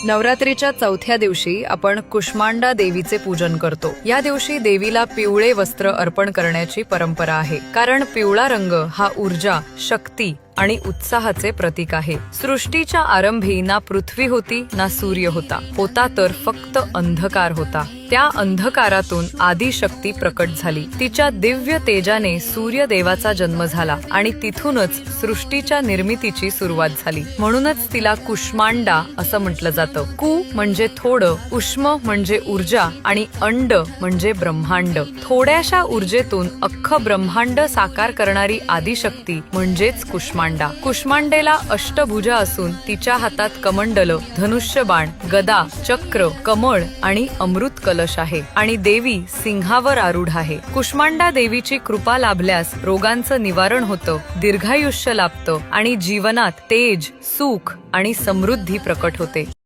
नवरात्रीच्या चौथ्या दिवशी आपण कुष्मांडा देवीचे पूजन करतो। या दिवशी देवीला पिवळे वस्त्र अर्पण करण्याची परंपरा आहे, कारण पिवळा रंग हा ऊर्जा, शक्ती आणि उत्साहाचे प्रतीक आहे। सृष्टीच्या आरंभी ना पृथ्वी होती ना सूर्य होता तर फक्त अंधकार होता। त्या अंधकारातून आदिशक्ती प्रकट झाली। तिच्या दिव्य तेजाने सूर्य देवाचा जन्म झाला आणि तिथूनच सृष्टीच्या निर्मितीची सुरुवात झाली। म्हणूनच तिला कुष्मांडा असं म्हटलं जातं। कु म्हणजे थोडं, उष्म म्हणजे ऊर्जा आणि अंड म्हणजे ब्रह्मांड। थोड्याशा ऊर्जेतून अख्खं ब्रह्मांड साकार करणारी आदिशक्ती म्हणजेच कुष्मांडा। कुष्मांडेला अष्टभुजा असून तिच्या हातात कमंडल, धनुष्यबाण, गदा, चक्र, कमळ आणि अमृत कलश आहे आणि देवी सिंहावर आरूढ आहे। कुष्मांडा देवीची कृपा लाभल्यास रोगांचं निवारण होतं, दीर्घायुष्य लाभतं आणि जीवनात तेज, सुख आणि समृद्धी प्रकट होते।